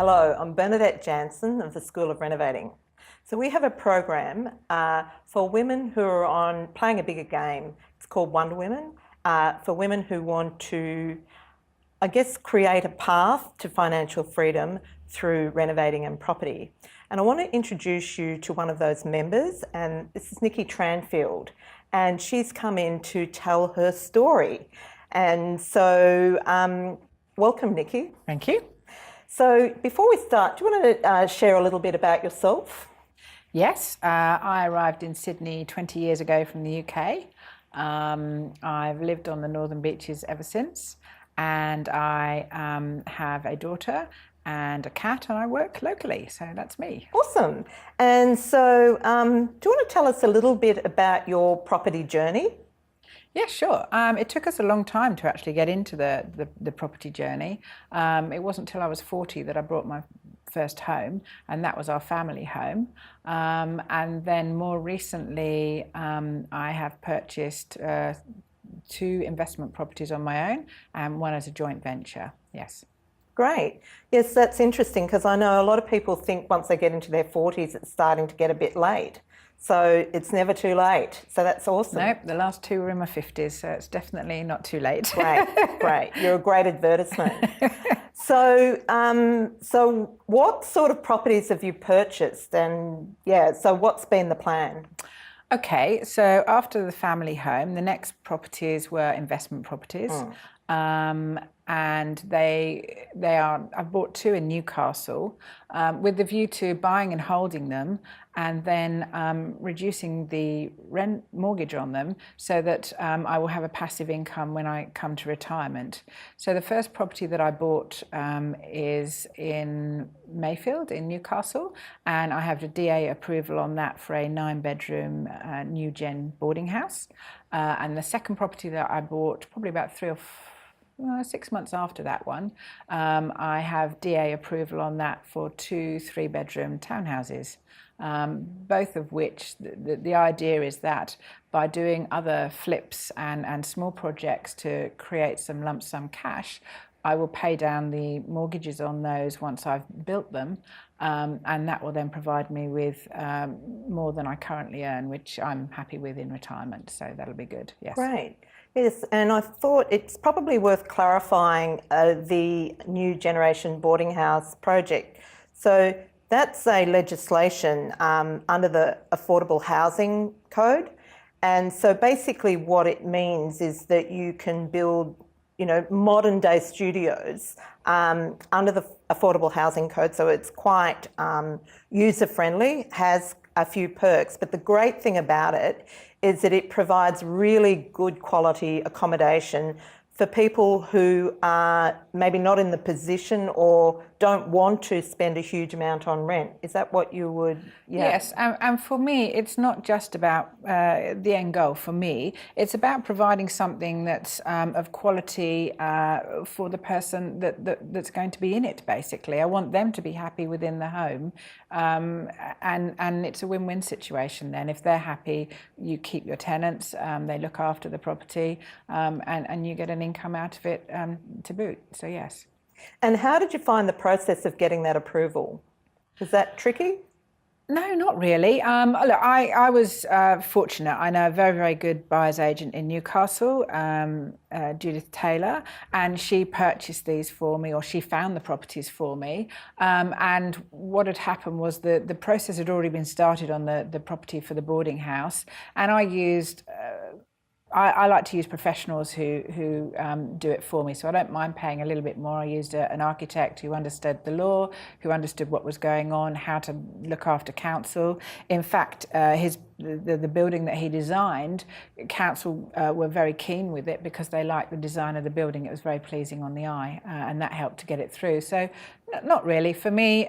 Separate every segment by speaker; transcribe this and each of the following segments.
Speaker 1: Hello, I'm Bernadette Jansen of the School of Renovating. So we have a program for women who are on playing a bigger game. It's called WonderWomen, for women who want to, create a path to financial freedom through renovating and property. And I want to introduce you to one of those members, and this is Niki Tranfield, and she's come in to tell her story. And so, welcome, Niki.
Speaker 2: Thank you.
Speaker 1: So before we start, do you want to share a little bit about yourself?
Speaker 2: Yes, I arrived in Sydney 20 years ago from the UK. I've lived on the Northern Beaches ever since, and I have a daughter and a cat, and I work locally, so that's me.
Speaker 1: Awesome. And so do you want to tell us a little bit about your property journey?
Speaker 2: Yeah, sure. It took us a long time to actually get into the property journey. It wasn't until I was 40 that I bought my first home, and that was our family home. And then more recently, I have purchased 2 investment properties on my own and one as a joint venture, yes.
Speaker 1: Great. Yes, that's interesting, because I know a lot of people think once they get into their 40s, it's starting to get a bit late. So it's never too late. So that's awesome.
Speaker 2: Nope, the last 2 were in my 50s, so it's definitely not too late.
Speaker 1: Great, great. You're a great advertisement. So, so what sort of properties have you purchased? And so what's been the plan?
Speaker 2: Okay, so after the family home, the next properties were investment properties. And they are, I've bought 2 in Newcastle with the view to buying and holding them, and then reducing the rent mortgage on them so that I will have a passive income when I come to retirement. So the first property that I bought is in Mayfield in Newcastle, and I have the DA approval on that for a 9-bedroom new gen boarding house. And the second property that I bought probably about 6 months after that one, I have DA approval on that for 2 3-bedroom townhouses, both of which the idea is that by doing other flips and small projects to create some lump sum cash, I will pay down the mortgages on those once I've built them, and that will then provide me with more than I currently earn, which I'm happy with in retirement, so that'll be good, yes.
Speaker 1: Great. Yes, and I thought it's probably worth clarifying the new generation boarding house project. So that's a legislation under the Affordable Housing Code. And so basically what it means is that you can build, modern day studios under the Affordable Housing Code. So it's quite user friendly, has a few perks, but the great thing about it is that it provides really good quality accommodation for people who are maybe not in the position or don't want to spend a huge amount on rent. Is that what you would? Yeah.
Speaker 2: Yes, and for me, it's not just about the end goal. For me, it's about providing something that's of quality for the person that's going to be in it, basically. I want them to be happy within the home, and it's a win-win situation then. If they're happy, you keep your tenants, they look after the property, and you get an income out of it to boot, so yes.
Speaker 1: And how did you find the process of getting that approval? Was that tricky?
Speaker 2: No, not really. Look, I was fortunate. I know a very, very good buyer's agent in Newcastle, Judith Taylor, and she purchased these for me, or she found the properties for me. And what had happened was the process had already been started on the property for the boarding house, and I used I like to use professionals who do it for me, so I don't mind paying a little bit more. I used an architect who understood the law, who understood what was going on, how to look after council. In fact, the building that he designed, council were very keen with it because they liked the design of the building. It was very pleasing on the eye, and that helped to get it through. So not really. For me,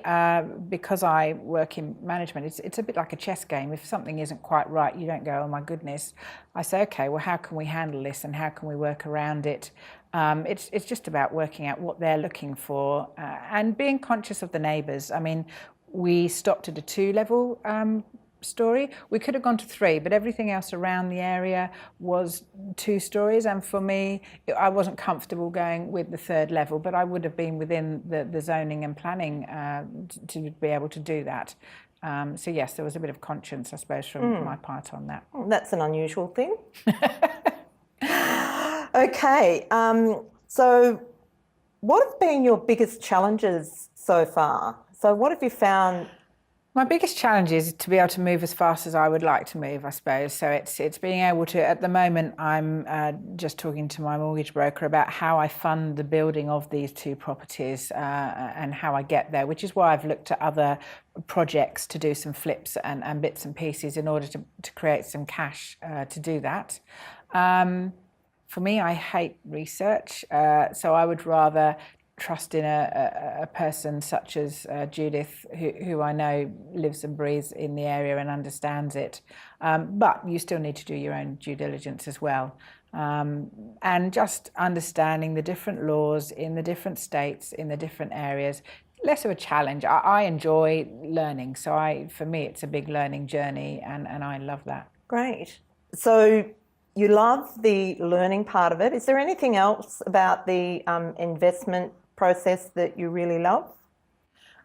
Speaker 2: because I work in management, it's a bit like a chess game. If something isn't quite right, you don't go, oh my goodness. I say, okay, well, how can we handle this and how can we work around it? It's just about working out what they're looking for and being conscious of the neighbours. I mean, we stopped at a 2-level story. We could have gone to 3, but everything else around the area was 2 stories. And for me, I wasn't comfortable going with the 3rd level, but I would have been within the zoning and planning to be able to do that. So yes, there was a bit of conscience, I suppose, from my part on that.
Speaker 1: Well, that's an unusual thing. Okay, so what have been your biggest challenges so far? So what have you found?
Speaker 2: My biggest challenge is to be able to move as fast as I would like to move, I suppose. So it's being able to, at the moment, I'm just talking to my mortgage broker about how I fund the building of these 2 properties and how I get there, which is why I've looked at other projects to do some flips and bits and pieces in order to create some cash to do that. For me, I hate research, so I would rather trust in a person such as Judith, who I know lives and breathes in the area and understands it. But you still need to do your own due diligence as well. And just understanding the different laws in the different states, in the different areas, less of a challenge. I enjoy learning. So for me, it's a big learning journey and I love that.
Speaker 1: Great. So you love the learning part of it. Is there anything else about the investment process that you really love?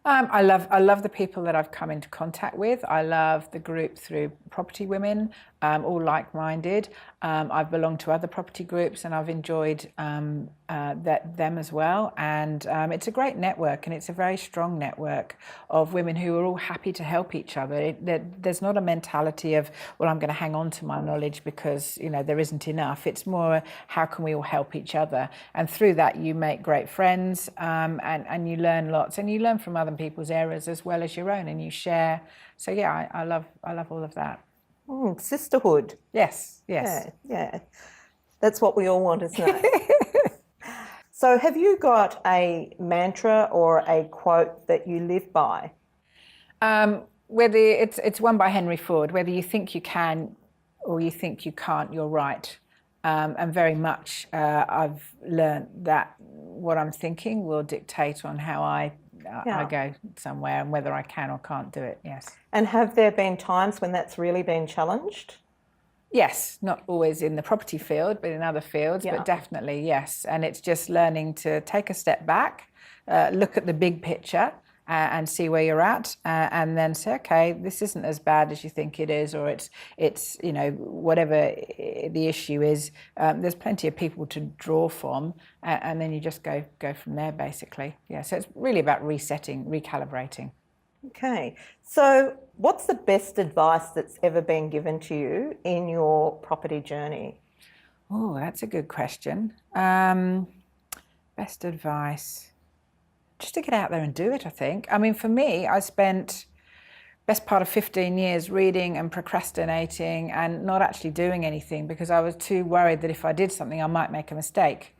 Speaker 2: I love the people that I've come into contact with. I love the group through Property Women, all like-minded. I've belonged to other property groups and I've enjoyed them as well. And it's a great network, and it's a very strong network of women who are all happy to help each other. There's not a mentality of, well, I'm going to hang on to my knowledge because there isn't enough. It's more, how can we all help each other? And through that, you make great friends, and you learn lots, and you learn from other people's errors as well as your own, and you share. So yeah, I love all of that.
Speaker 1: Sisterhood.
Speaker 2: Yes.
Speaker 1: Yeah. That's what we all want, isn't it? So have you got a mantra or a quote that you live by?
Speaker 2: Whether it's one by Henry Ford, whether you think you can or you think you can't, you're right. And very much I've learned that what I'm thinking will dictate on how I go somewhere and whether I can or can't do it, yes.
Speaker 1: And have there been times when that's really been challenged?
Speaker 2: Yes, not always in the property field, but in other fields, but definitely, yes. And it's just learning to take a step back, look at the big picture and see where you're at, and then say, okay, this isn't as bad as you think it is, or it's whatever the issue is, there's plenty of people to draw from, and then you just go from there, basically. Yeah, so it's really about resetting, recalibrating.
Speaker 1: Okay, so what's the best advice that's ever been given to you in your property journey?
Speaker 2: Oh, that's a good question. Best advice? Just to get out there and do it, I think. I mean, for me, I spent best part of 15 years reading and procrastinating and not actually doing anything because I was too worried that if I did something, I might make a mistake.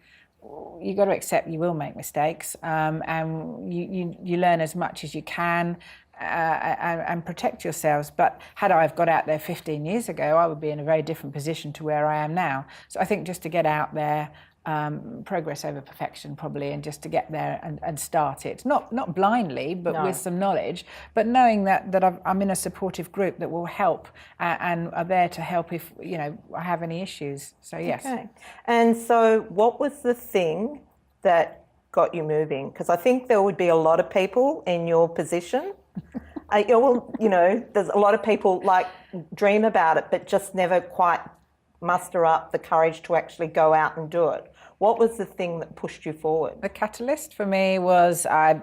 Speaker 2: You got to accept you will make mistakes, and you learn as much as you can and protect yourselves. But had I have got out there 15 years ago, I would be in a very different position to where I am now. So I think just to get out there, progress over perfection probably, and just to get there and start it, not blindly, but with some knowledge, but knowing that I'm in a supportive group that will help and are there to help if I have any issues. So yes. Okay.
Speaker 1: And so what was the thing that got you moving? Because I think there would be a lot of people in your position. There's a lot of people dream about it but just never quite muster up the courage to actually go out and do it. What was the thing that pushed you forward?
Speaker 2: The catalyst for me was I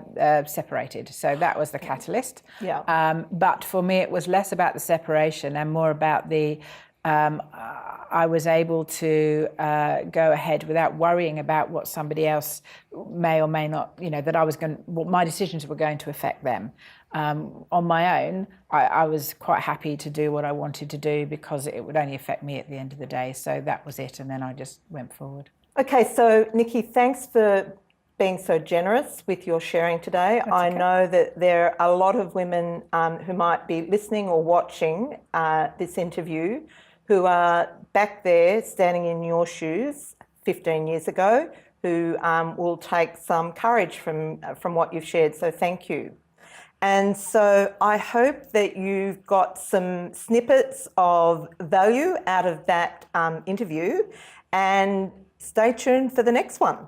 Speaker 2: separated. So that was the catalyst.
Speaker 1: Yeah.
Speaker 2: But for me, it was less about the separation and more about the I was able to go ahead without worrying about what somebody else may or may not, what my decisions were going to affect them. On my own, I was quite happy to do what I wanted to do because it would only affect me at the end of the day. So that was it. And then I just went forward. Okay,
Speaker 1: so Niki, thanks for being so generous with your sharing today. I know that there are a lot of women who might be listening or watching this interview who are back there standing in your shoes 15 years ago, who will take some courage from what you've shared. So thank you. And so I hope that you've got some snippets of value out of that interview, and stay tuned for the next one.